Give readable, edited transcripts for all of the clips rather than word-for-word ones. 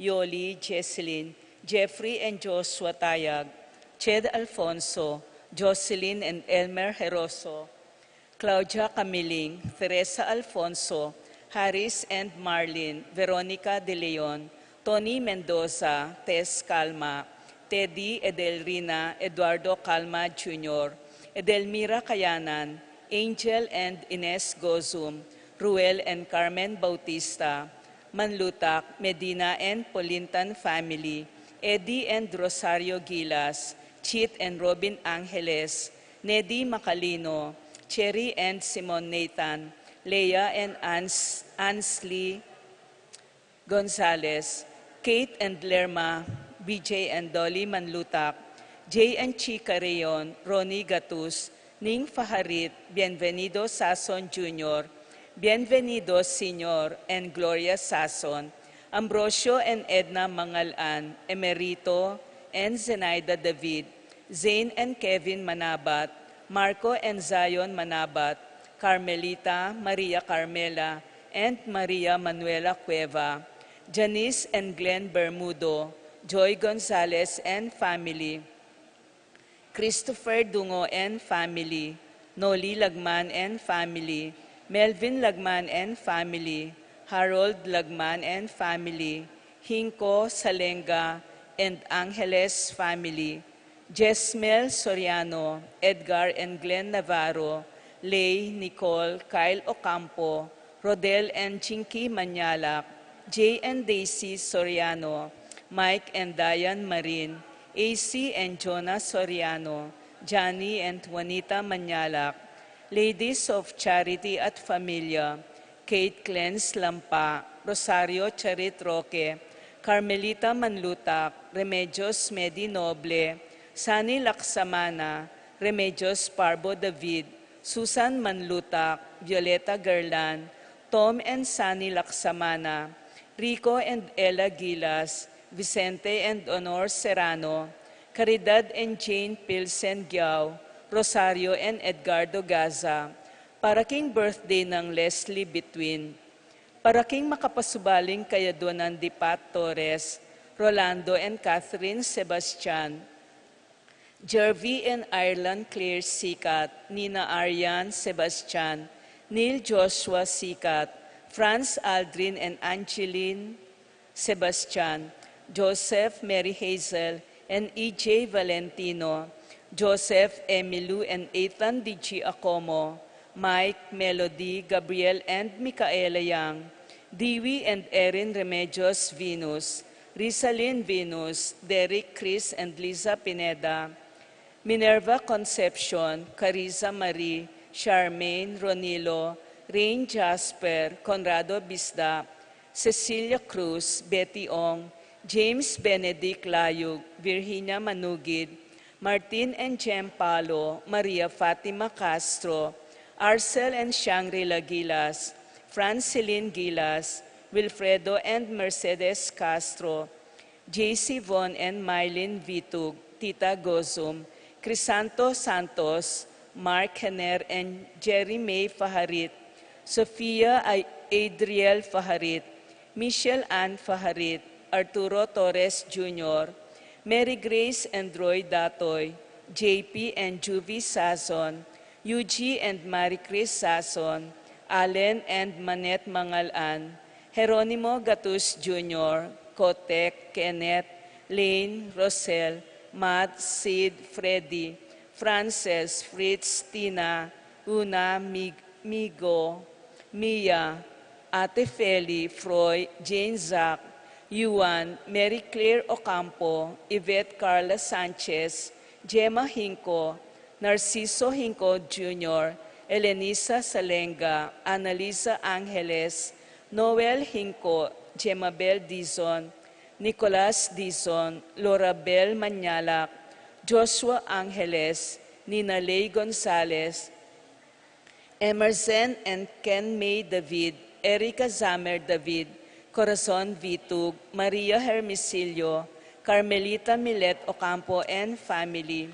Yoli, Jesselyn, Jeffrey and Joshua Tayag, Ched Alfonso, Jocelyn and Elmer Heroso, Claudia Camiling, Teresa Alfonso, Harris and Marlin, Veronica De Leon, Tony Mendoza, Tess Calma, Teddy Edelrina, Eduardo Calma Jr., Edelmira Kayanan, Angel and Ines Gozum, Ruel and Carmen Bautista, Manlutak, Medina and Polintan family, Eddie and Rosario Gilas, Chit and Robin Angeles, Neddy Macalino, Cherry and Simon Nathan, Leah and Ansley Gonzalez, Kate and Lerma, BJ and Dolly Manlutak, Jay and Chica Rayon, Ronnie Gatus, Ning Faharit, Bienvenido Sason Jr., Bienvenido Sr. and Gloria Sason, Ambrosio and Edna Mangalan, Emerito and Zenaida David, Zane and Kevin Manabat, Marco and Zion Manabat, Carmelita, Maria Carmela, and Maria Manuela Cueva, Janice and Glenn Bermudo, Joy Gonzalez and family, Christopher Dungo and family, Noli Lagman and family, Melvin Lagman and family, Harold Lagman and family, Hinko Salenga and Angeles family, Jesmel Soriano, Edgar and Glenn Navarro, Lay, Nicole, Kyle Ocampo, Rodel and Chinky Manyalak, Jay and Daisy Soriano, Mike and Diane Marin, AC and Jonah Soriano, Johnny and Juanita Manyalak, Ladies of Charity at Familia, Kate Clens Lampa, Rosario Charit Roque, Carmelita Manlutak, Remedios Medi Noble, Sani Laksamana, Remedios Parbo David, Susan Manlutak, Violeta Garlan, Tom and Sani Laksamana, Rico and Ella Gilas, Vicente and Honor Serrano, Caridad and Jane Pilsen Giao, Rosario and Edgardo Gaza, para king birthday ng Leslie Between, para king makapasubaling kaya Donan Dipat Torres, Rolando and Catherine Sebastian, Jervy and Ireland Claire Sikat, Nina Arian Sebastian, Neil Joshua Sikat, Franz Aldrin and Angeline Sebastian, Joseph Mary Hazel and E.J. Valentino, Joseph Emilu and Ethan D.G. Acomo, Mike, Melody, Gabriel and Micaela Yang, Dewey and Erin Remedios Venus, Rizalyn Venus, Derek Chris and Liza Pineda, Minerva Concepcion, Carissa Marie, Charmaine Ronilo, Rain Jasper, Conrado Bisda, Cecilia Cruz, Betty Ong, James Benedict Layug, Virginia Manugid, Martin and Jem Palo, Maria Fatima Castro, Arcel and Shangri-La Gilas, Francilyn Gilas, Wilfredo and Mercedes Castro, J.C. Von and Mylene Vitug, Tita Gozum, Crisanto Santos, Mark Henner and Jerry May Faharit, Sofia Adriel Faharit, Michelle Ann Faharit, Arturo Torres Jr., Mary Grace and Roy Datoy, JP and Juvie Sazon, Yuji and Marie Chris Sazon, Allen and Manette Mangalan, Jeronimo Gatus Jr., Kotek, Kenneth, Lane, Rosel, Matt, Sid, Freddy, Frances, Fritz, Tina, Una, Migo, Mia, Ate Feli, Froy, Jane Zack, Yuan, Mary Claire Ocampo, Yvette Carla Sanchez, Gemma Hinco, Narciso Hinco Jr., Elenisa Salenga, Annalisa Angeles, Noel Hinco, Gemabel Dizon, Nicolas Dizon, Lorabel Manyalak, Joshua Angeles, Nina Lay Gonzalez, Emerson and Ken May David, Erica Zamer David, Corazon Vitug, Maria Hermesilio, Carmelita Milet Ocampo and family.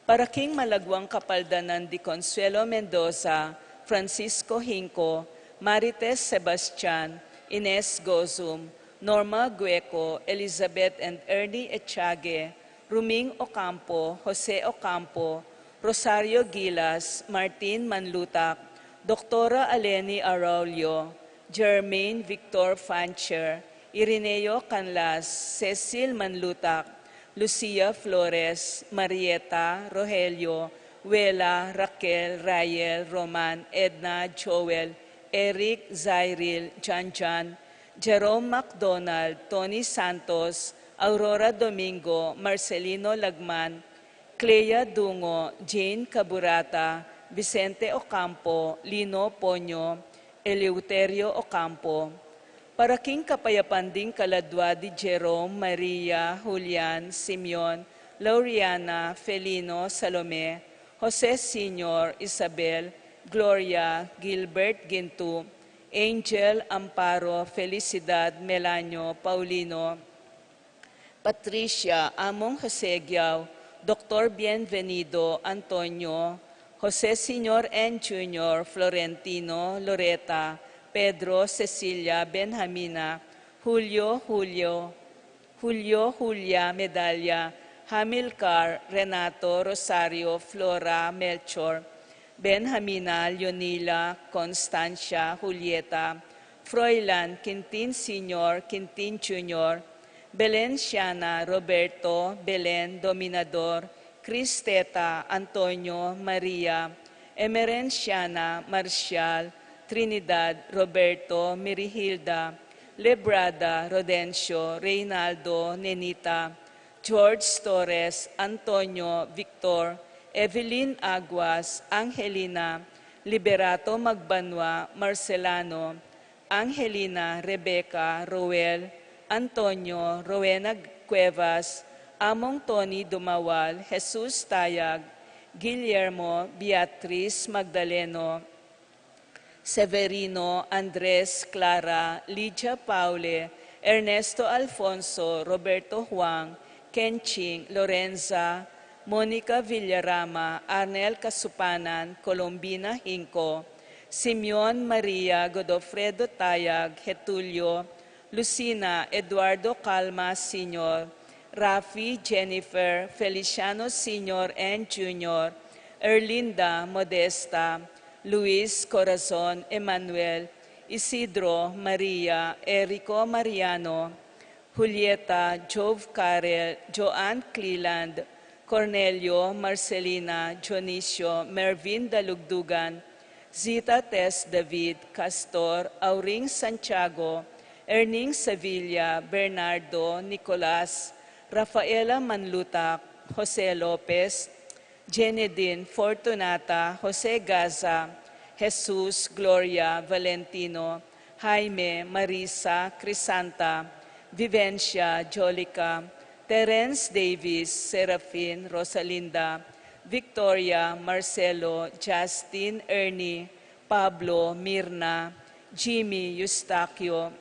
Para king malagwang kapaldanan di Consuelo Mendoza, Francisco Hinco, Marites Sebastian, Ines Gozum, Norma Gueco, Elizabeth and Ernie Echage, Ruming Ocampo, Jose Ocampo, Rosario Gilas, Martin Manlutak, Doktora Aleni Araulio, Jermaine Victor Fancher, Irineo Canlas, Cecil Manlutak, Lucia Flores, Marieta, Rogelio, Wela, Raquel, Rael, Roman, Edna, Joel, Eric, Zairil, Janjan, Jerome MacDonald, Tony Santos, Aurora Domingo, Marcelino Lagman, Clea Dungo, Jane Caburata, Vicente Ocampo, Lino Ponyo, Eleuterio Ocampo. Para king kapayapan ding kaladwa di Jerome, Maria, Julian, Simeon, Lauriana, Felino, Salome, Jose Sr., Isabel, Gloria, Gilbert Gintu, Angel, Amparo, Felicidad, Melanio, Paulino, Patricia, Among Jose Giao, Dr. Bienvenido, Antonio, Jose Sr. N. Jr., Florentino, Loreta, Pedro, Cecilia, Benjamina, Julio, Julia, Medalla, Hamilcar, Renato, Rosario, Flora, Melchor, Benjamina, Leonila, Constancia, Julieta, Froilan, Quintin Sr., Quintin Jr., Belen Siana, Roberto, Belen, Dominador, Cristeta, Antonio, Maria, Emerenciana, Marcial, Trinidad, Roberto, Mirihilda, Lebrada, Rodencio, Reynaldo, Nenita, George Torres, Antonio, Victor, Evelyn Aguas, Angelina, Liberato Magbanwa, Marcelano, Angelina, Rebecca, Roel, Antonio, Rowena Cuevas, Among Tony Dumawal, Jesus Tayag, Guillermo, Beatriz Magdaleno, Severino, Andres, Clara, Lydia Paule, Ernesto Alfonso, Roberto Juan, Kenching, Lorenza, Monica Villarama, Arnel Kasupanan, Colombina Hinco, Simeon Maria Godofredo Tayag, Getulio, Lucina, Eduardo Calma Sr., Rafi, Jennifer, Feliciano Sr. and Jr., Erlinda, Modesta, Luis, Corazon, Emmanuel, Isidro, Maria, Erico Mariano, Julieta, Jove Karel, Joanne Cleland, Cornelio, Marcelina, Dionisio, Mervin Dalugdugan, Zita Tess David, Castor, Auring Santiago, Erning Sevilla, Bernardo, Nicolas, Rafaela Manlutak, Jose Lopez, Jenedine Fortunata, Jose Gaza, Jesus, Gloria, Valentino, Jaime, Marisa, Crisanta, Vivencia, Jolica, Terence Davis, Serafin, Rosalinda, Victoria, Marcelo, Justin, Ernie, Pablo, Mirna, Jimmy, Eustaquio,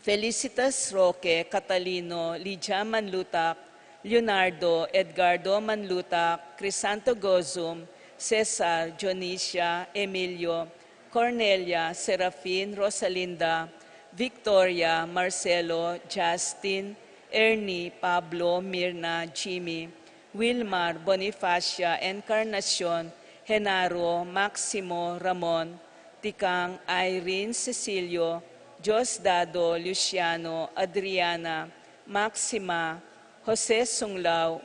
Felicitas Roque, Catalino, Lydia Manlutak, Leonardo, Edgardo Manlutak, Crisanto Gozum, Cesar, Jonicia, Emilio, Cornelia, Serafin, Rosalinda, Victoria, Marcelo, Justin, Ernie, Pablo, Mirna, Jimmy, Wilmar, Bonifacia, Encarnacion, Genaro, Maximo, Ramon, Tikang, Irene, Cecilio, Diosdado, Luciano, Adriana, Maxima, Jose Sunglao,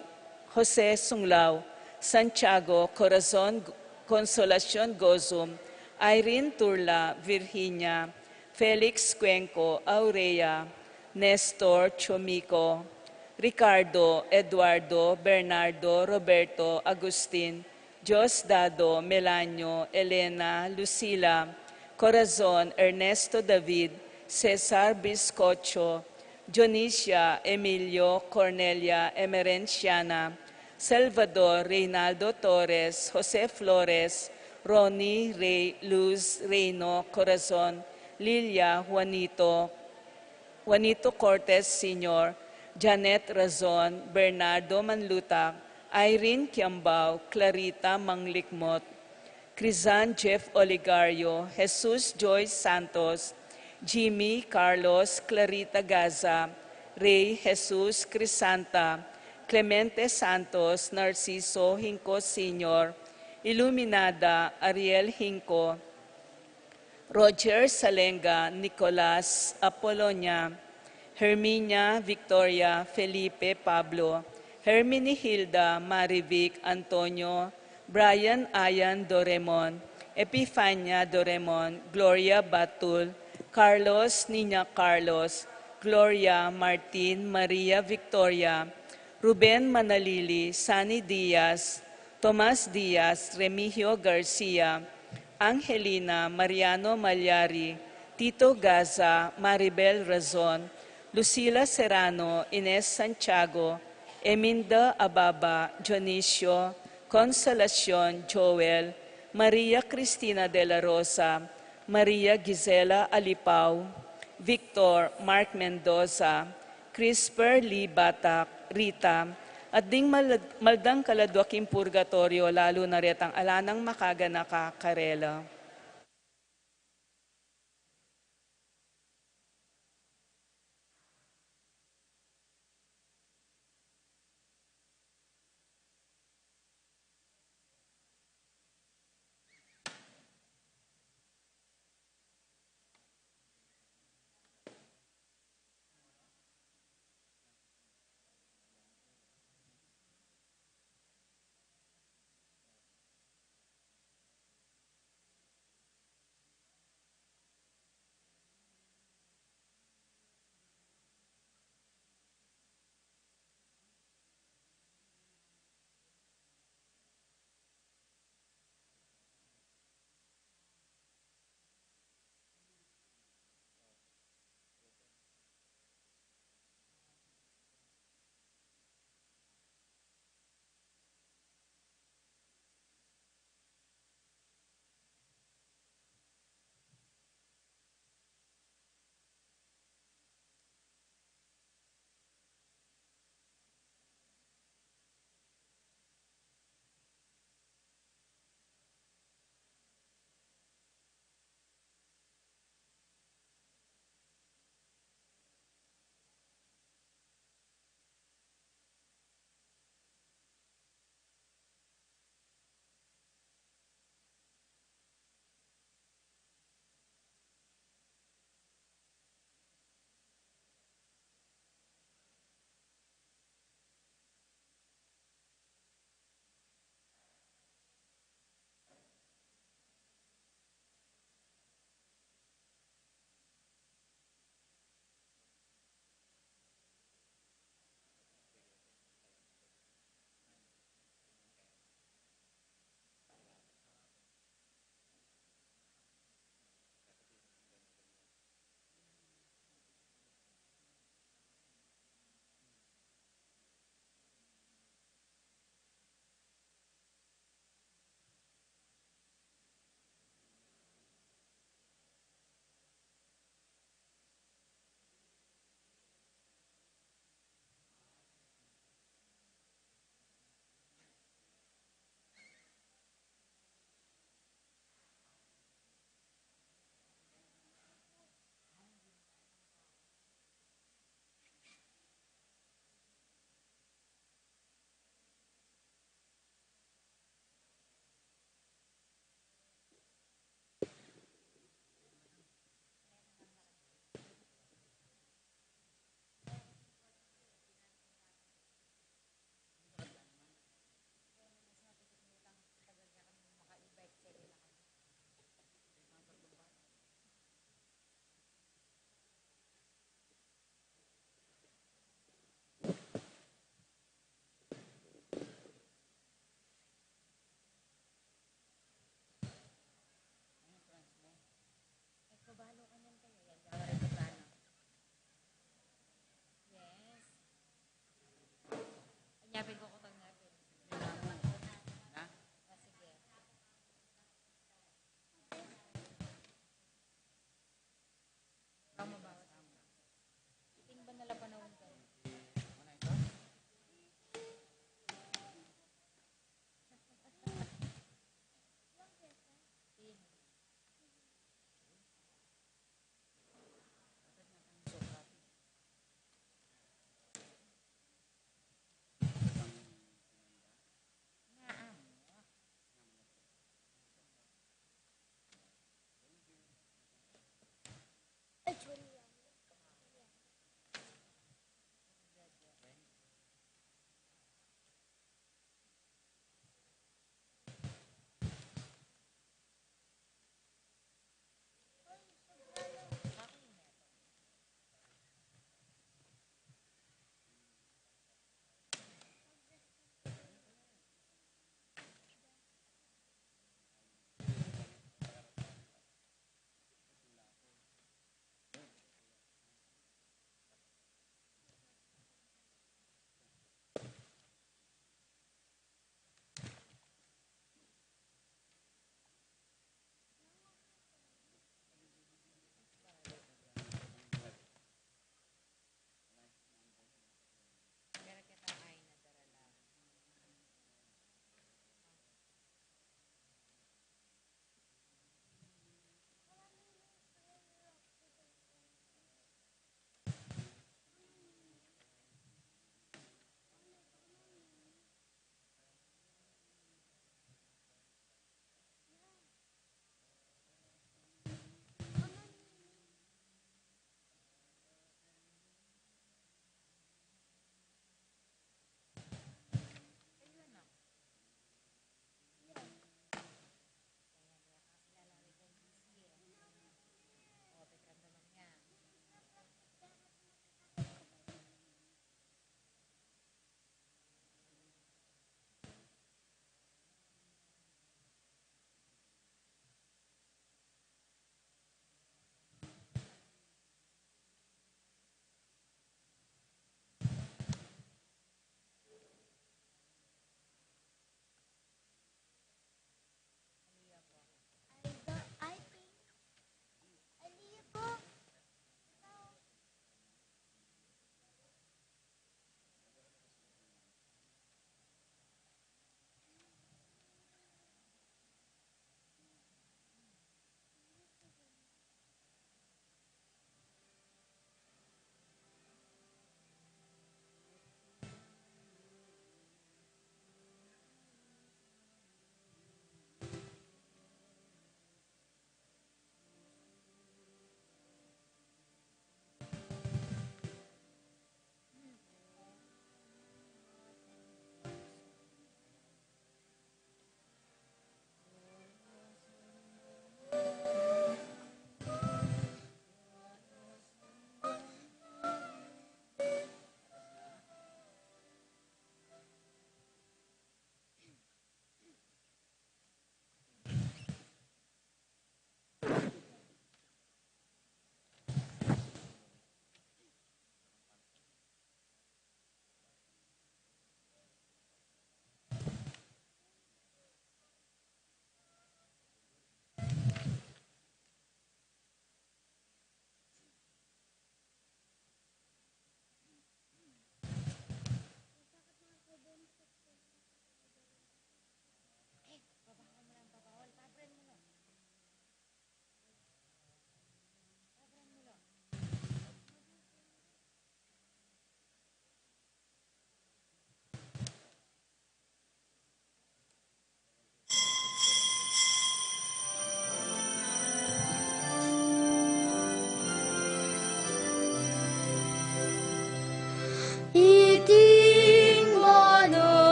Santiago, Corazon, Consolacion Gozum, Irene Turla, Virginia, Felix Cuenco, Aurea, Nestor Chomico, Ricardo, Eduardo, Bernardo, Roberto, Agustin, Diosdado, Melanio, Elena, Lucila, Corazon, Ernesto David, Cesar Biscocho, Dionisia, Emilio, Cornelia, Emerenciana, Salvador, Reynaldo Torres, Jose Flores, Ronnie, Ray, Luz, Reyno, Corazon, Lilia, Juanito Cortez Sr., Janet Razon, Bernardo Manlutak, Irene Kiambao, Clarita Manglikmot, Crizan Jeff Oligario, Jesus Joyce Santos, Jimmy Carlos Clarita Gaza, Ray Jesus Crisanta, Clemente Santos Narciso Hinco Sr., Iluminada Ariel Hinco, Roger Salenga Nicolas Apolonia, Herminia Victoria Felipe Pablo, Hermini Hilda Marivic Antonio, Brian Ayan Doremon, Epifania Doremon, Gloria Batul, Carlos Nina Carlos, Gloria Martin Maria Victoria, Ruben Manalili, Sani Diaz, Tomas Diaz, Remigio Garcia, Angelina Mariano Malyari, Tito Gaza, Maribel Razon, Lucila Serrano, Ines Santiago, Eminda Ababa, Dionisio, Consolacion Joel, Maria Cristina de la Rosa, Maria Gisela Alipao, Victor Mark Mendoza, Crisper Lee Batak, Rita, at ding maldang kaladwaking purgatorio lalo na retang alanang makaganaka karela.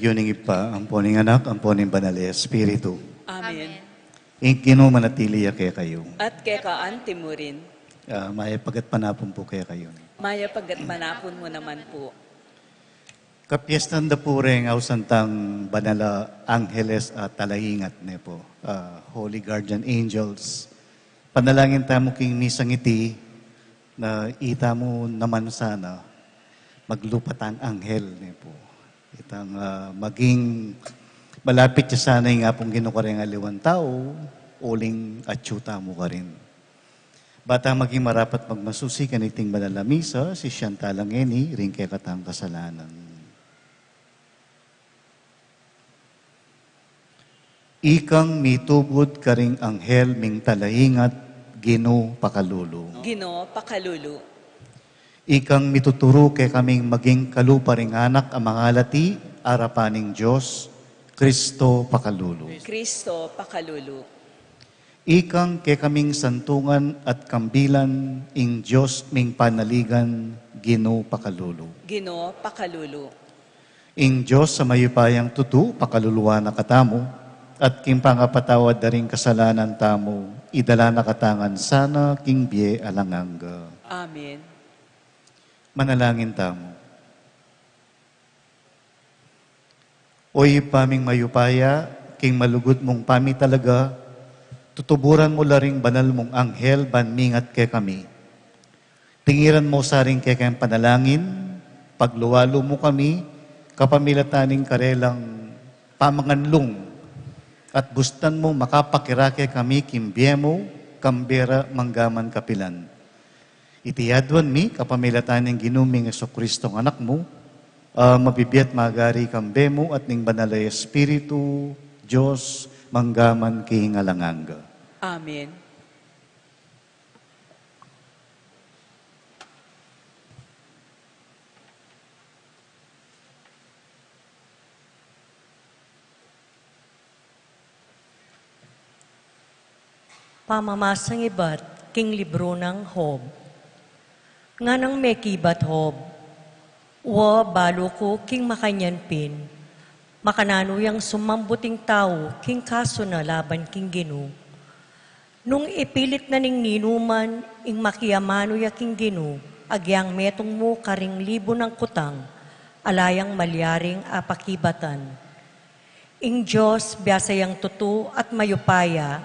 yuning ipa, ang poning anak, ang poning banal na Espiritu. Amen. Ingkino manatili kaya kayo. At kekaan timurin. Maya pagat panapon po kaya kayo. Maya pagat manapon mo naman po. Kapiestan da po rin ang santang banala Angeles at talahingat ne po. Holy Guardian Angels. Panalangin tamo king misang iti na ita mo naman sana maglupatang anghel ne po. Itang maging malapit siya sana yung nga pong ginukareng aliwan tao, uling atsyuta mo ka rin. Bata maging marapat magmasusi kaniting malalamisa, si Shantalangeni, rin kaya katang kasalanan. Ikang mitubod karing anghel ming talahingat, Gino pakalulu. Gino pakalulu. Ikang mituturo kay kaming maging kaluparing anak ang mga lati, arapaning Diyos, Kristo pakalulu. Kristo pakalulu. Ikang kay kaming santungan at kambilan, ing Diyos ming panaligan, Gino pakalulu. Gino pakalulu. Ing Diyos sa mayupayang tutu, pakaluluwa na katamo, at king pangapatawad na rin kasalanan tamo, idala na katangan sana, king biye alanganga. Amen. Manalangin tamo. Oy paming mayupaya, king malugod mong pami talaga, tutuburan mo laring banal mong anghel, banmingat kay kami. Tingiran mo saring kay kayang panalangin, pagluwalo mo kami, kapamilataning karelang pamanganlong, at gustan mo makapakirake kami kimbiye mo, kambera manggaman kapilan. Itiyadwan mi, kapamilatan ng ginuming Jesucristong anak mo, mabibiyat magari kambe mo at ning banalay Espiritu, Diyos, manggaman kihingalanganga. Amen. Pamamasang ibat, king libro ng Hob. Nga nang may kibat Hob, wa balo ko king makanyanpin, makananuyang sumambuting tao, king kaso na laban king Gino. Nung ipilit na ning ninuman, ing makiyamano ya king Gino, agyang metong mo karing libo ng kutang, alayang malyaring apakibatan. Ing Diyos, biyasayang tutu at mayupaya,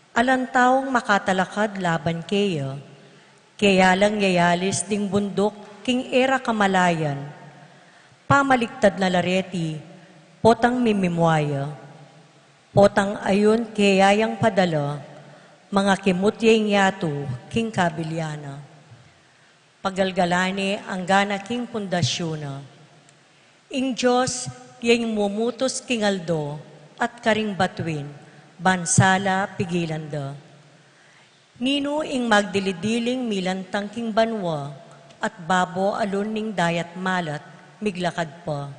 alantaong makatalakad laban kaya, kaya lang yayalis ding bundok king era kamalayan, pamaligtad na lareti, potang mimimwaya, potang ayon kayayang padala, mga kimutyeng yato king kabiliana. Pagalgalani ang gana king pundasyona. Ing Diyos, yang mumutos king aldo at karing batwin, bansala pigilanda. Nino ing magdilidiling milantang king banwa, at babo alun ning dayat malat, miglakad pa.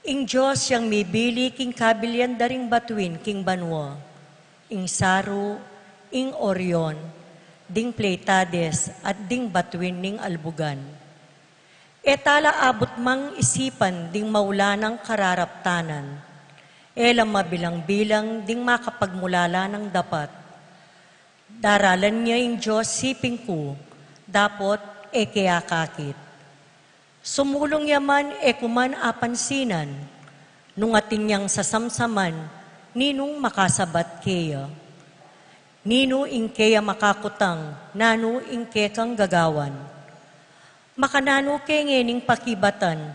Ing Diyos yang mibili king kabilyan daring batuin king banwa, ing Saru, ing Orion, ding Pleiades, at ding batuin ning albugan. Etala abot mang isipan ding maula ng kararaptanan, elang mabilang-bilang ding makapagmulala ng dapat. Daralan niya ing Diyos siping ko, dapot kayakakit. Sumulong yaman kuman apansinan, nung atin niyang sasamsaman, ninong makasabat kaya. Nino ing kaya makakutang, nano ing kekang gagawan. Makanano kengening pakibatan,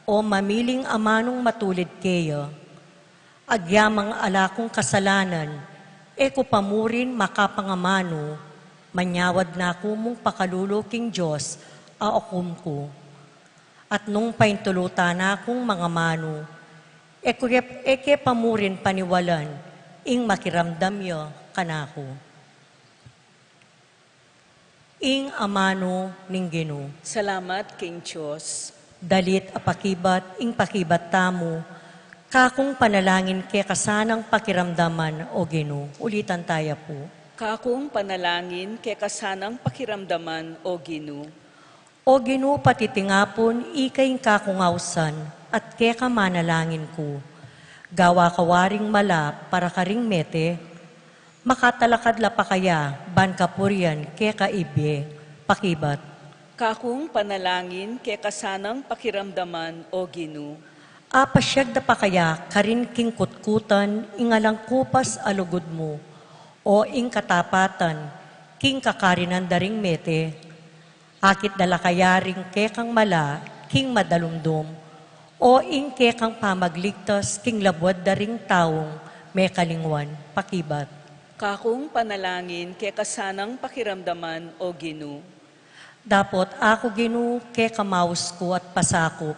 o mamiling amanong matulid kaya. Agyamang alakong kasalanan, ko pamurin makapangamano, manyawad na kumong pakalulo king Diyos, aokum ko. At nung paintulutan na akong mga mano, eke pamurin paniwalan, ing makiramdam yo kanako. Ing amano ning Gino. Salamat, King Diyos. Dalit apakibat, ing pakibat tamo, kakong panalangin kay kasanang pakiramdaman o Gino. Ulitan tayo po. Kakong panalangin kay kasanang pakiramdaman o Gino. O Gino patitingapon, ikay kakungawsan, at keka manalangin ko. Gawa kawaring mala para karing mete, makatalakad la pa kaya, ban kapurian keka ibye, pakibat. Kakung panalangin kay kasanang pakiramdaman o Ginoo. Apasyag da pa kaya karin king kutkutan, ingalang kupas alugod mo, o ing katapatan, king kakarinan daring mete, akit dala kayaring kekang mala, king madalumdum, o ing kekang pamagligtas, king labwad daring taong, may kalingwan, pakibat. Kakung panalangin kay kasanang pakiramdaman o Ginoo. Dapot ako Ginoo ke kamaus ko at pasakop,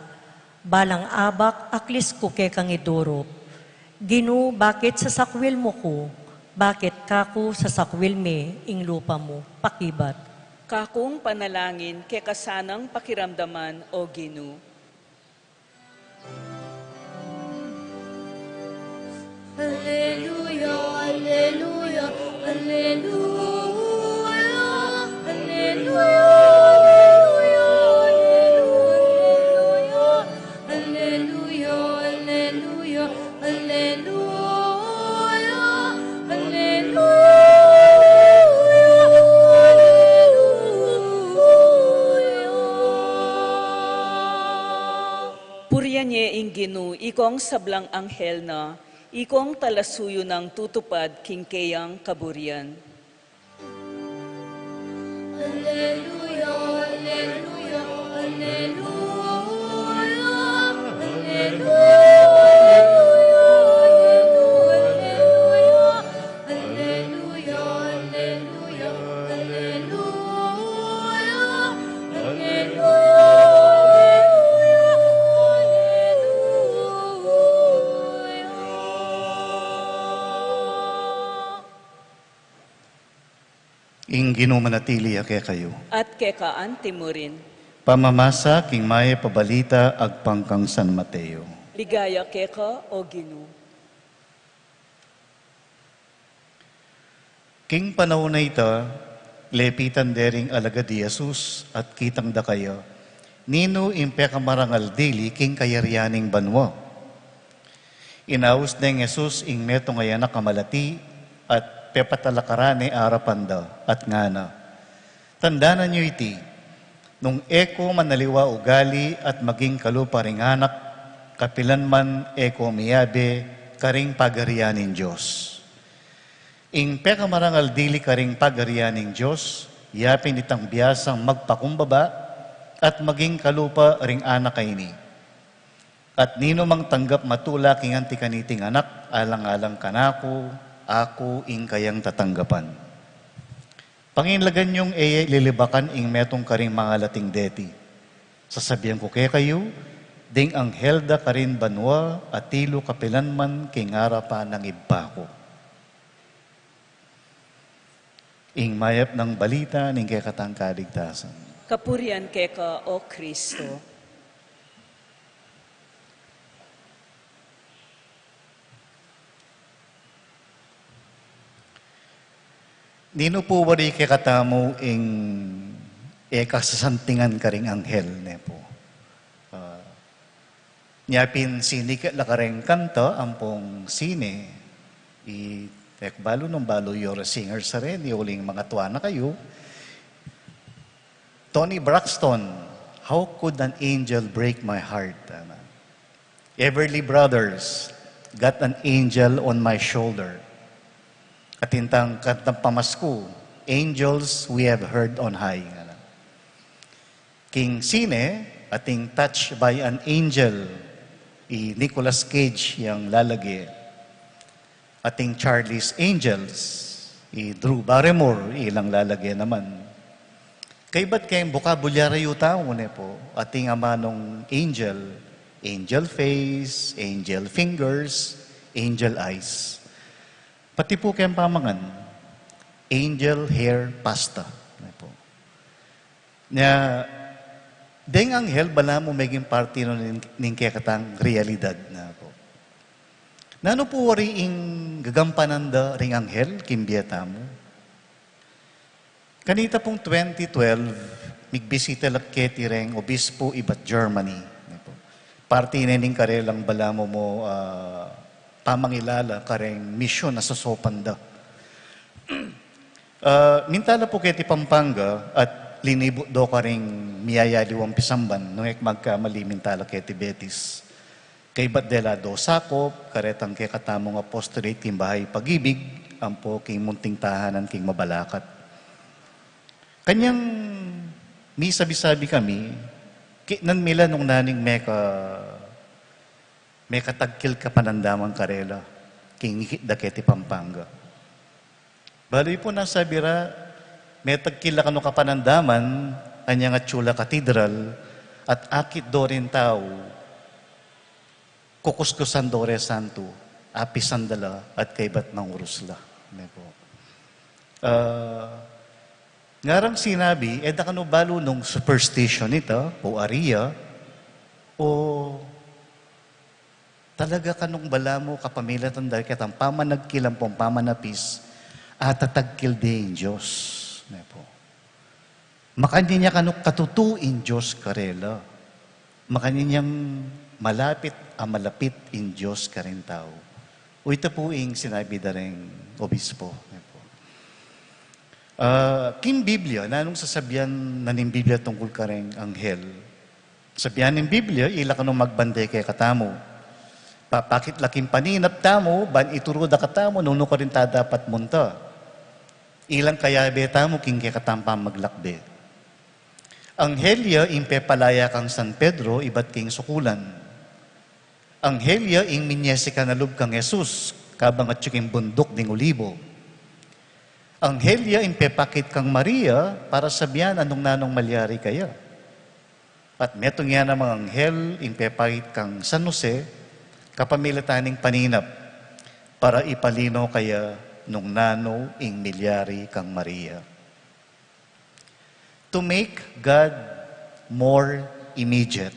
balang abak aklis ko ke kang idurop. Ginoo, bakit sa sakwil mo ko? Bakit kako sa sakwil me ing lupa mo? Pakibat. Kakung panalangin kay kasanang pakiramdaman o Ginoo. Alleluia, alleluia, alleluia, alleluia, alleluia, alleluia, alleluia, alleluia. Puriyan niya ing Ginoo, ikong sablang anghel na, ikong talasuyo ng tutupad kingkayang kaburian. Alleluia, alleluia, alleluia, alleluia, alleluia, alleluia, Ing Ginoo manatili ake kayo. At kay kaanti mo rin. Pamamasa king may pabalita agpangkang San Mateo. Ligaya kay ka o Ginoo. King panahon na ita, lepitan dering alagad di Jesus at kitang da kayo. Nino impe kamarangal dili king kayaryaning banwa. Inaus deng Jesus ing meto ngayon na kamalati at pepatalakarane arapanda at ngana. Tandanan niyo iti, nung eko manaliwa ugali at maging kalupa ring anak, kapilan man eko miyabe, karing pagarianin Diyos. Ing pekamarangal dili karing pagarianing Diyos, yapin itang biyasang magpakumbaba at maging kalupa ring anak kaini. At nino mang tanggap matula king anti kaniting anak, alang-alang kanako, ako ing kayang tatanggapan. Panginlagan yung lilibakan ing metong karing mga lating deti. Sasabihan ko kay kayo, ding ang helda karin banwa at tilo kapilan man kingara pa ng ibba ko. Ing mayap ng balita ning kay katang kaligtasan. Kapurian kay ka o Kristo. Nino po wari kay katamo ing kasasantingan karing anghel ne po. Nyapin sinik lakareng kanta ampong sine tekbalo nung balo your singer sa rin uling mga tuwa na kayo. Tony Braxton, How Could an Angel Break My Heart? Everly Brothers, Got an Angel on My Shoulder. Katintang kantang pamasko, Angels We Have Heard on High. King Sine, ating Touched by an Angel, Nicolas Cage yung lalagi. Ating Charlie's Angels, Drew Barrymore, ilang lalagi naman. Kay ba't kayong bokabulyaryo tao ne po? Ating amanong angel, angel face, angel fingers, angel eyes. Pati po kayong pamangan, angel hair pasta. Deng anghel, bala mo maging party nun ning kaya katang realidad na po. Nano po wari ing gagampanan da ring anghel, kimbiyata mo? Kanita pong 2012, migbisita lak keti ring obispo ibat Germany. Parte inening karelang balamo mo pamangilala kareng misyon na sosopanda. Mintala po kiti Pampanga at linibo do kareng miyayaliwang pisamban nung magkamali mintala kiti Betis. Kay Batdela do sakop, karetang kay katamong apostolate king bahay pag-ibig, ampo king munting tahanan king mabalakat. Kanyang mi sabi-sabi kami, nan mila nung naning meka tagkil ka panandaman karela, king hikda keti Pampanga. Baloy po nasabira, may tagkil ka no kapanandaman, anya nga Chula Cathedral, at akit do rin tao, kukuskusan do re santo, apisan dala, at kaybat ng urusla. Ngarang sinabi, edda kano balo nung superstition ito, o aria, o talaga kanong bala mo kapamilatan dahil kitang pamanagkilang pong pamanapis, at tatagkil din Diyos. Makanya niya kanong katutuin Diyos karela. Makanya niyang malapit malapit in Diyos ka rin tao. O ito po yung sinabi da rin obispo. Kim Biblia, nanong sasabihan na ng Biblia tungkol ka rin anghel. Sabihan ng Biblia, ila ka nung magbanday kay katamo. Papakit laking paninap tamo, ban ituro da katamo, nung ka rin ta dapat munta. Ilang kaya betamo, king kay katampa maglakbe. Anghelya, impe palaya kang San Pedro, iba't king sukulan. Anghelya, ing minyesi ka nalub kang Jesus, kabang at king bundok ding ulibo. Anghelya, impepakit kang Maria, para sabihan anong nanong malyari kaya. At metong yan ang mga anghel, impepakit kang San Jose, kapamilataning paninap, para ipalino kaya nung nano ing milyari kang Maria. To make God more immediate,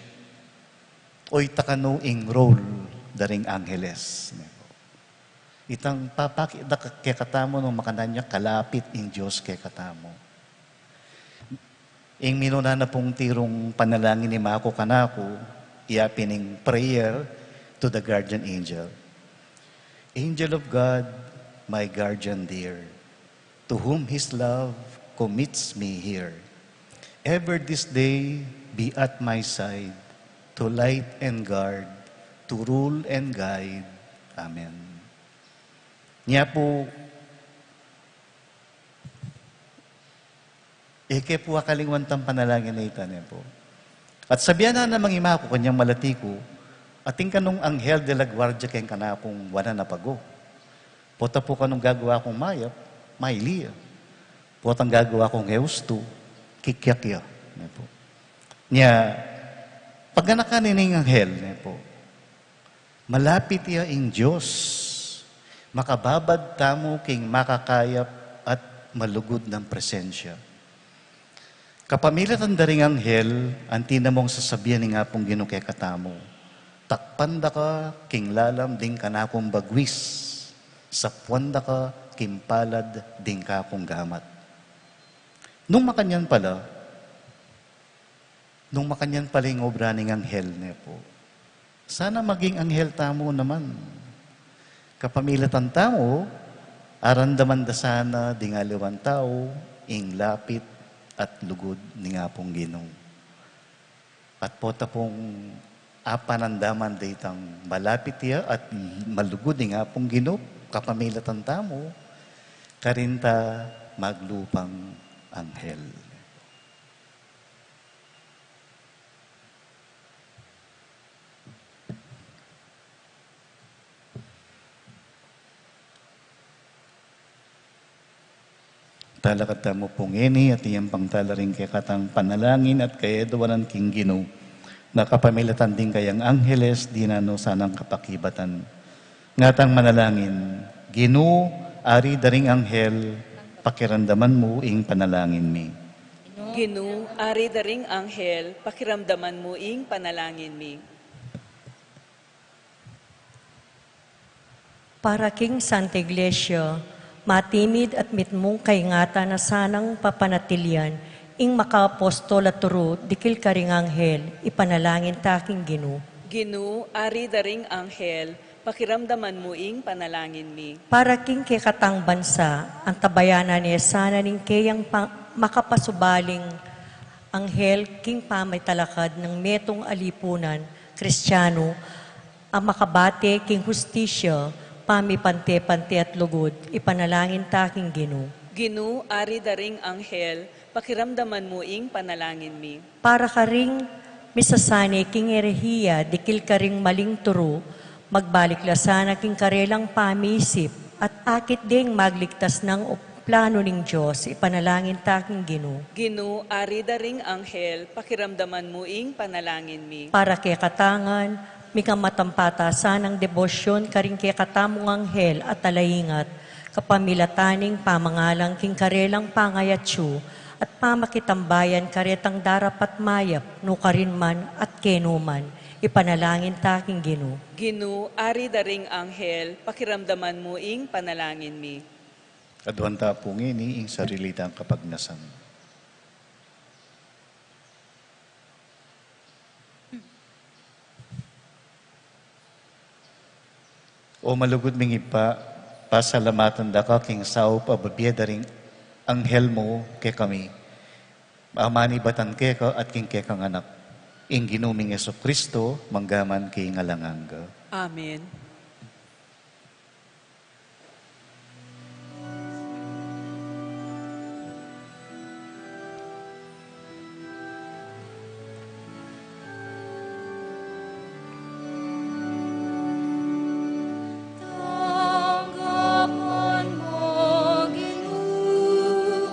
oy takano ing role daring angeles. Itang papakita kay katamo nung makananya kalapit in Diyos kay katamo. Ing minuna na pong tirong panalangin ni Mako kanako, iapining prayer to the guardian angel. Angel of God, my guardian dear, to whom His love commits me here. Ever this day be at my side, to light and guard, to rule and guide. Amen. Niya po, ike po akalingwantang panalangin na ita niya po. At sabihan na namang ima ko, kanyang malatiko, ating kanong anghel de la guardia kayong kanakong wala na pago. Pota po kanong gagawa kong mayap, mailiya. Potang gagawa kong heusto, kikyakya. Niya, pag nakanining anghel, niya po, malapit iya ing Diyos, makababad tamo king makakayap at malugod ng presensya. Kapamilatan daring anghel, antina mong sasabihan ni nga pong ginukay katamo, takpanda ka king lalam ding kanakong bagwis, sapwanda ka king palad ding kakong gamat. Nung makanyan pala yung obra ng anghel niya po, sana maging anghel tamo naman. Kapamilatan tamo, arandaman da sana dingaliwan tao, ing lapit at lugod ni nga pong Ginoo. At pota pong apanandaman ditang malapit iya at malugod ni nga pong Ginoo, kapamilatan tamo, karinta maglupang anghel. Talakad mo pong ini at iyang pangtala rin kay katang panalangin at kay edawanan king Ginoo na kapamilatan din kayang angeles di na no sanang kapakibatan. Ngatang manalangin, Ginoo, ari daring anghel, pakiramdaman mo ing panalangin mi. Ginoo, ari daring anghel, pakiramdaman mo ing panalangin mi. Para king Santa Iglesia, matimid at mitmong kaingata na sanang papanatilian, ing makaapostol at turo, dikil karing anghel, ipanalangin taking Ginoo. Ginu, ari daring anghel, pakiramdaman mo ing panalangin mi. Para king kekatang bansa, ang tabayanan niya sana ning kayang makapasubaling anghel king pamay talakad ng metong alipunan, Kristiyano, ang makabate king hustisya, pamipante-pante at lugod, ipanalangin taking Gino. Ginu, ari daring anghel, pakiramdaman mo ing panalangin mi. Para ka ring misasani king erehiya, dikil ka ring maling turo, magbalik lasana king karelang pamisip, at akit ding magligtas ng plano ng Diyos, ipanalangin taking Gino. Ginu, ari daring anghel, pakiramdaman mo ing panalangin mi. Para kay katangan, mikang matampatasan ng debosyon karing kay katamong anghel at talayingat, kapamilataning pamangalang king karelang pangayatsu, at pamakitambayan karetang darapat mayap, no karinman at kenuman, ipanalangin taking Gino. Ginu, ari daring anghel, pakiramdaman mo ing panalangin mi. Kadwanta po ngini, ing sarilitang kapagnasan. O malugod ming ipa, pasalamatan da ka king sao pababiya daring anghel mo ke kami. Amani batan ke ka at king ke kang anak. Ing ginuming Yeso Kristo, manggaman kay ngalanganga. Amen. Tanggapan mo, Ginoo,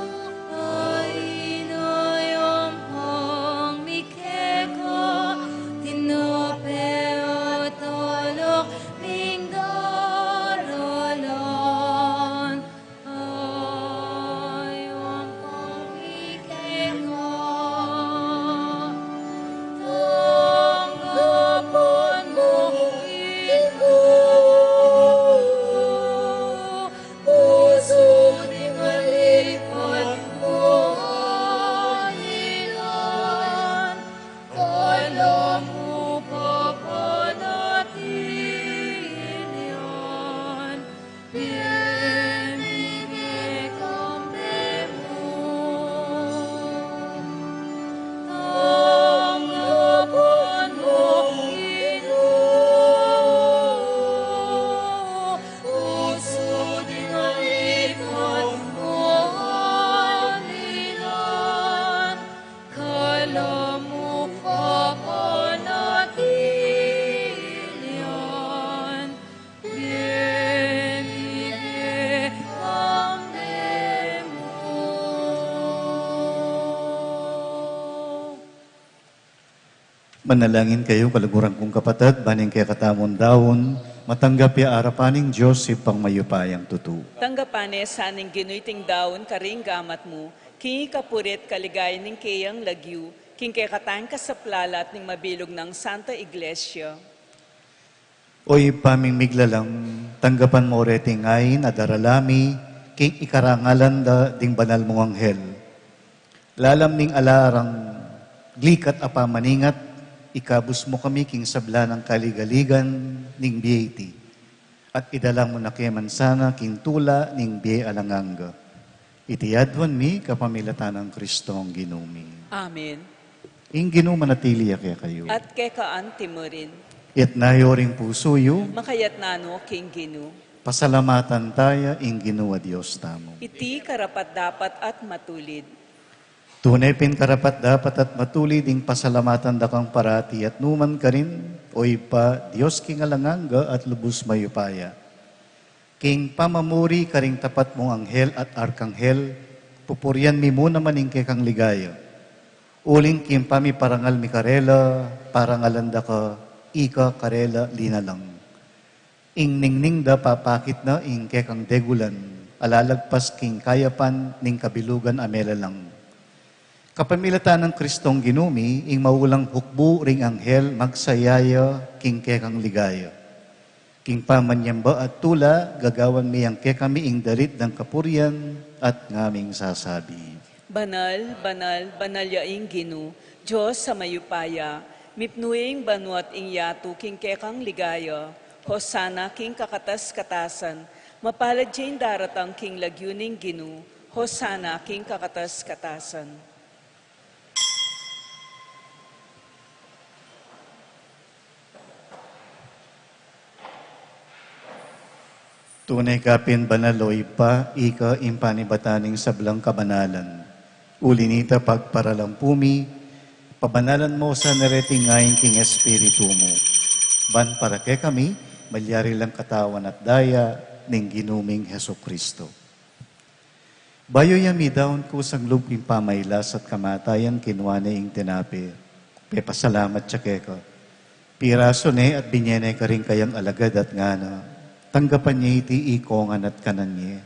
ay inayang pangmikeka, tinape at alok ming daralan, ayang pangmikeka. Tanggapan mo, Ginoo, puso di malipat mo anilan, kala mo papanatin yan, biyemige kambe mo. Tanggapan mo, Ginoo, puso di nalipat mo anilan, kala mo papanatin yan, biyemige kambe mo. Manalangin kayo, kalugurang kong kapatid, baning kaya katamon daon, matanggap ya arapaning Diyos si pangmayupayang tutu. Tanggapane saning ginuiting daon karing gamat mo, king kapurit kaligay ning kayang lagyu, king kay katang kasaplalat ning mabilog ng Santa Iglesia. Oy paming miglalang, tanggapan mo reting ngayon adaralami, king ikarangalan da ding banal mong anghel. Lalam ning alarang, glikat apa maningat, ikabus mo kami king sabla ng kaligaligan ning biyeti. At idala mo na keman sana king tula ning biye alanganga. Itiyadwan mi kapamilatan ng Kristo ang ginumi. Amen. Ing ginumanatili kaya kayo. At kay kaan timurin, It nayoring puso yu, makayat nano king Ginu. pasalamatan taya ing ginuwa Diyos tamo. Iti karapat dapat at matulid. Tunay pin karapat dapat at matulid ing pasalamatan dakang parati at numan ka rin, oy pa Diyos king alanganga at lubos mayupaya. King pamamuri karing tapat mong anghel at arkanghel, pupuryan mi muna maning kang ligaya. Uling king pami parangal mi karela, parangalanda ka, ika karela linalang. Ing ningning da papakit na ing kekang degulan, alalagpas king kayapan ning kabilugan amela lang. Kapamilatan ng Kristong ginumi, ing maulang hukbo ring anghel, magsayaya, king kekang ligaya. King pamanyamba at tula, gagawan miyang kekami ing darit ng kapuryan at ngaming sasabi. Banal, banal, banal yaing Ginu, Diyos sa mayupaya, Mipnuing banuat inyatu king kekang ligaya, Hosana king kakatas-katasan, mapalad dyan daratang king lagyuning ginu, Hosana king kakatas-katasan. Tunay kapin banaloy pa, ika impanibataning sablang kabanalan. Ulinita pagparalampumi, pabanalan mo sa naretingayin king espiritu mo. Ban para kay kami, malyari lang katawan at daya, ning ginuming Heso Kristo. Bayo yami daon ko sang luping pamaylas at kamatayan kinwane ing tinapi. Pepasalamat siya keka. Piraso ne at binyene ka rin kayang alagad at ngana. Tanggapan niya iti ikongan at kanan niya.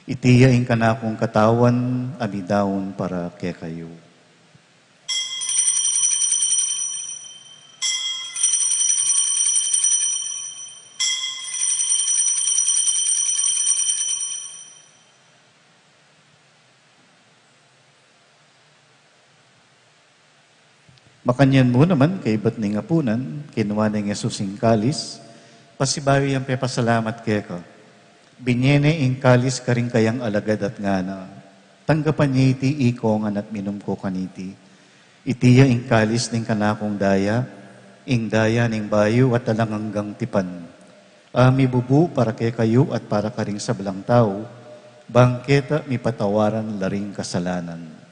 Itiyain ka na akong katawan, amidawon para kay kayo. Makanyan mo naman, kay ba't ni ngapunan, kinuha ng Jesus ing kalis, pasibawi ang pepasalamat kay ko. Binyene ing kalis ka rin kayang alagad at ngana. Tanggapan niya iti ikongan at minum ko kaniti. Itiya ing kalis ning kanakong daya, ing daya ning bayo at talang hanggang tipan. Ami bubu para kay kayo at para ka ring sablang tao, bangketa mi patawaran laring kasalanan.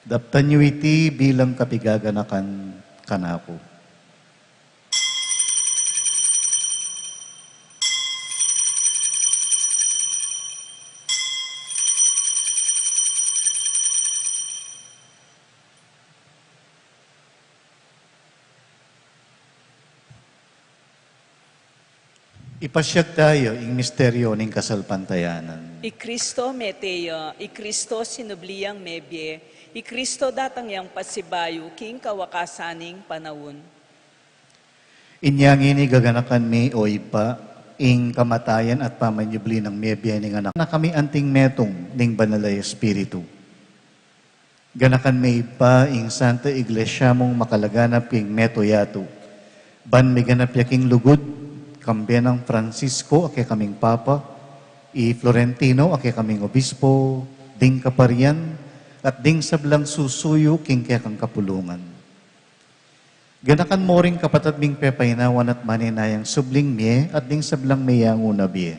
Daptan niyo iti bilang kapigaganakan kanako. Ipasyag tayo ing misteryo ning kasalpantayanan. I Kristo meteya, I Kristo sinubliyang mebye, I Kristo datang yang pasibayo king kawakasaning panawon. Inyang ini gaganakan mi o ipa, ing kamatayan at pamanyubli ng mebye ning anak. Na kami anting metong ning banalay espiritu. Ganakan mi ipa, ing Santa Iglesia mong makalaganap king metoyato. Ban mi ganap yaking lugod, kambiyan ng Francisco, ake kaming Papa, i Florentino, ake kaming Obispo, ding kaparian, at ding sablang susuyo king kaya kang kapulungan. Ganakan mo rin kapatid ming pepaynawan at maninayang subling miye at ding sablang mayang unabiye.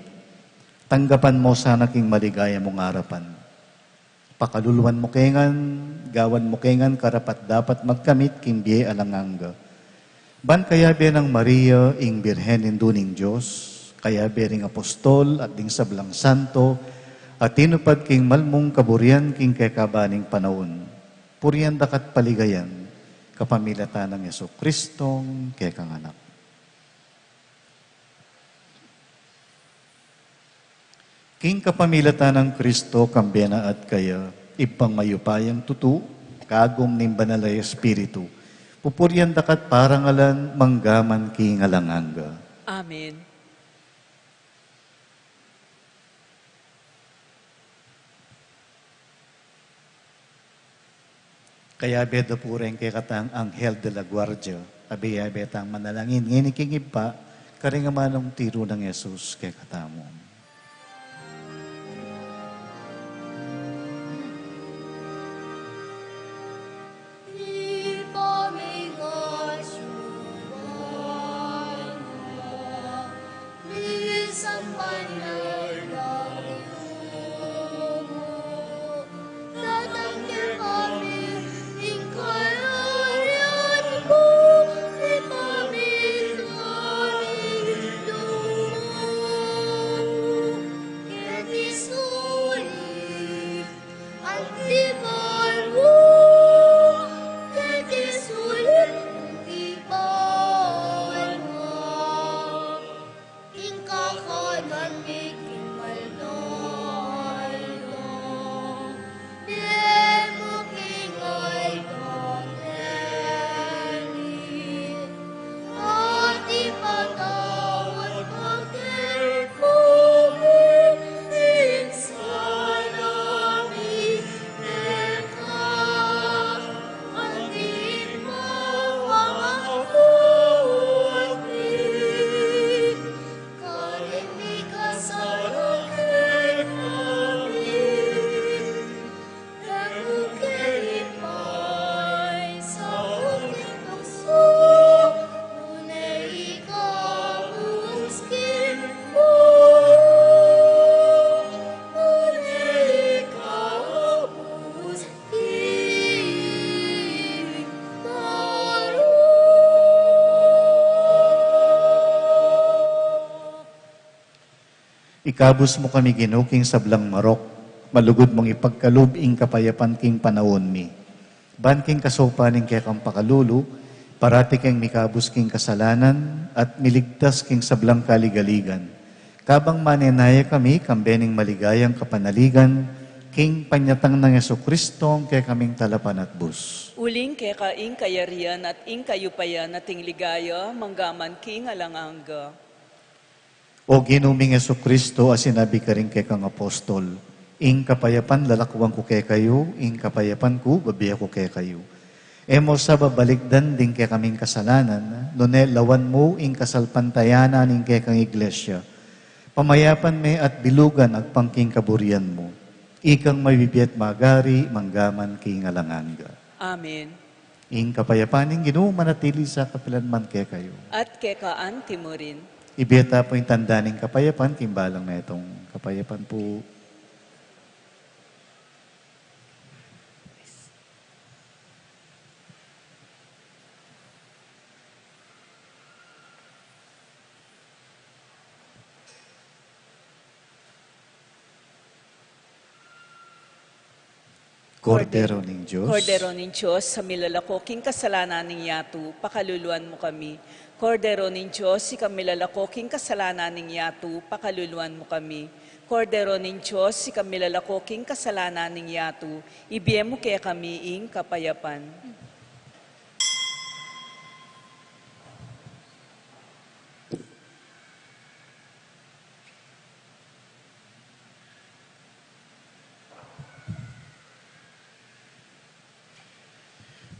Tanggapan mo sana king maligaya mong harapan. Pakaluluan mo kengan, gawan mo kengan, karapat dapat magkamit king biye alanganga. Ban kaya be ng Maria, ing Birhen induning Diyos, kaya be ring apostol at ding sablang santo, at tinupad king malmong kaburian king kekabaning panahon. Purian dakat paligayan, kapamilatan ng Yeso Kristong kekang anak. King kapamilatan ng Kristo, kambena at kaya, ipang mayupayang tutu, kagom ning banalay espiritu, pupurian dakat parangalan, manggaman king alanganga. Amen. Kaya bedo po rin kay katang Anghel de la Guardia, abiya betang manalangin, nginikingib pa, karingamanong tiro ng Yesus kay katamo. King kakanan ni Ikabus mo kami ginuking sablang marok, malugod mong ipagkalubing kapayapan king panahon mi. Ban king kasopaning kaya kang pakalulu, parati king mikabus king kasalanan, at miligtas king sablang kaligaligan. Kabang manenaya kami, kambening maligayang kapanaligan, king panyatang ng Yesu-Kristong kaya kaming talapan at bus. Uling keka ing kayarian at ing kayupayan na ligaya, manggaman king alangangga. O ginuming Yesu-Kristo, sinabi ka rin kay kang apostol, ing kapayapan lalakwang ko kay kayo, ing kapayapan ko babiya ko kay kayo. Emo sa babalikdan din kay kaming kasalanan, nune lawan mo ing kasalpantayanan ing kay kang iglesia. Pamayapan me at bilugan agpangking kaburian mo. Ikang mabibiyat magari, manggaman king alanganga. Amen. Ing kapayapan ing Ginoo manatili sa kapilanman kay kayo. At kekaan timurin. Ibiyata po yung tanda ng kapayapan, kimbalang na itong kapayapan po. Kordero ng Diyos. Kordero ng Diyos, sa milalako king kasalanan ng yatu, pakaluluan mo kami. Kordero ng Diyos, si kamilalako king kasalanan ng yatu, pakaluluan mo kami. Kordero ng Diyos, si kamilalako king kasalanan ng yatu, ibiyem mo kaya kami ing kapayapan.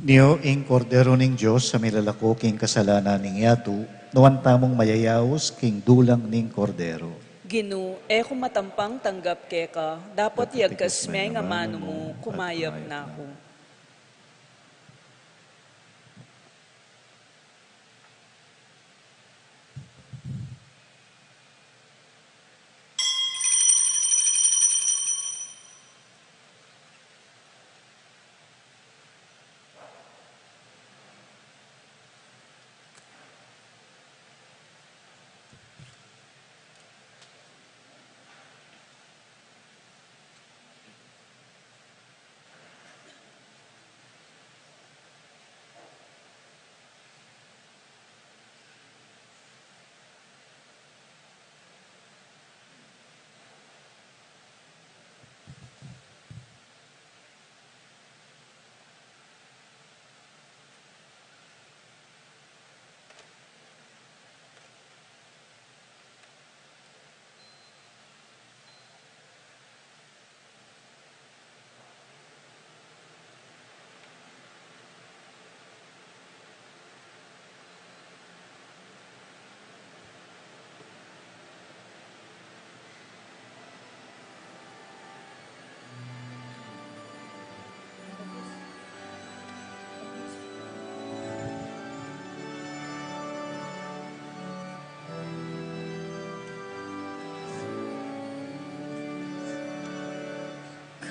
Niyo ing kordero ng Diyos sa milalako king kasalanan ng yatu, nuwan tamong mayayaos king dulang ning kordero. Ginu, kung matampang tanggap keka, dapat yagkas may nga mano mo, kumayap na ako.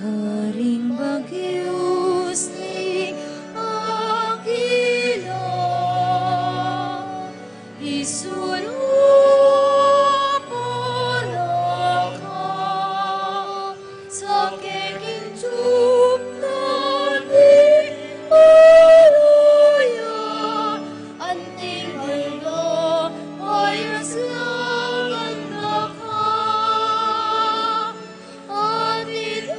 Karing bagyos ni Aquila, isulong ka sa kekintup natin aluya, anting aldo ay raslaman na ka, at ito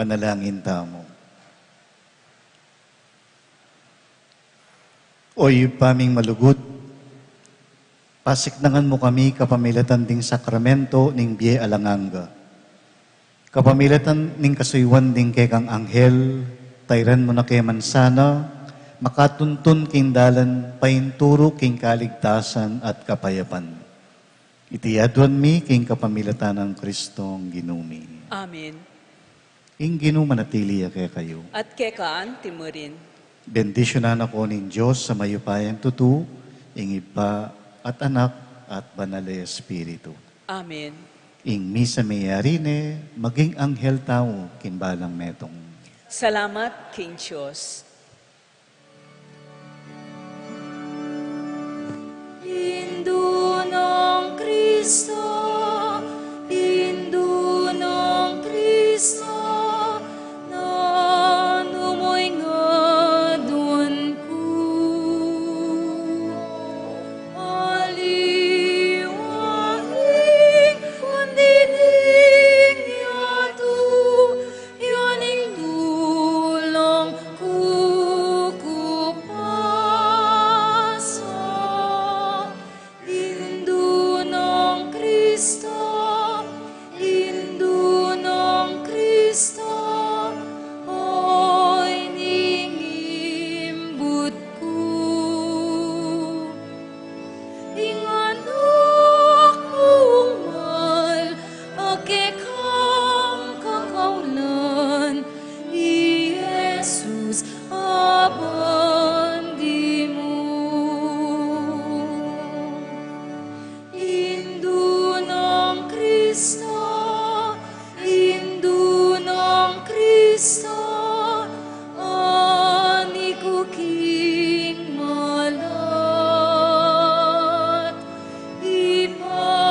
Manalangin tamo. Oy paming malugod, pasiknangan mo kami kapamilatan ding sakramento ning biye alanganga. Kapamilatan ning kasuywan ding kekang anghel, tayran mo na kay mansana, makatuntun king dalan, painturo king kaligtasan at kapayapan. Itiyadwan mi king kapamilatan ng Kristong ginumi. Amen. Ing ginumanatili kay kayo. At kekaan timurin. Bendisyonan ako ning Diyos sa mayupayang tutu, ing Iba at Anak at Banal na Espiritu. Amen. Ing misa mayarine, maging anghel tao, kinbalang metong. Salamat, King Diyos. Indo ng Kristo, Indo ng Kristo, na numoy nga doon ko. Aliwaing kundining yato, yaning tulang kukupasa. Indo ng Kristo, Indo ng Kristo, oy ningimbut ko. Inganak mong mal, akekang kakaulan, Jesus, abandi mo. Indo ng Kristo, Indo ng Kristo, ani ko king malat. Ipakit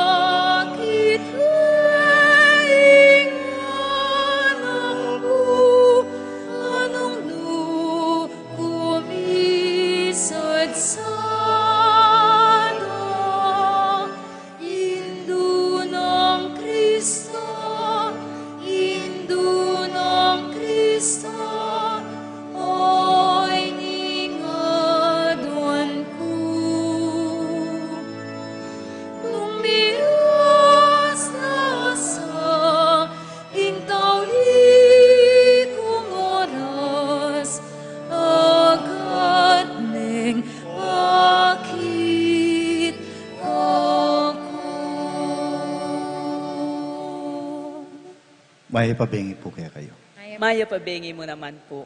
laing anak ko, anong no kumisad sana. Indo ng Kristo, Indo ng Kristo, oy ningadwan ko. Lumias na sa intawi kong oras, agad neng akit ako. May pabingi po kaya kayo. Maya pabengi mo naman po.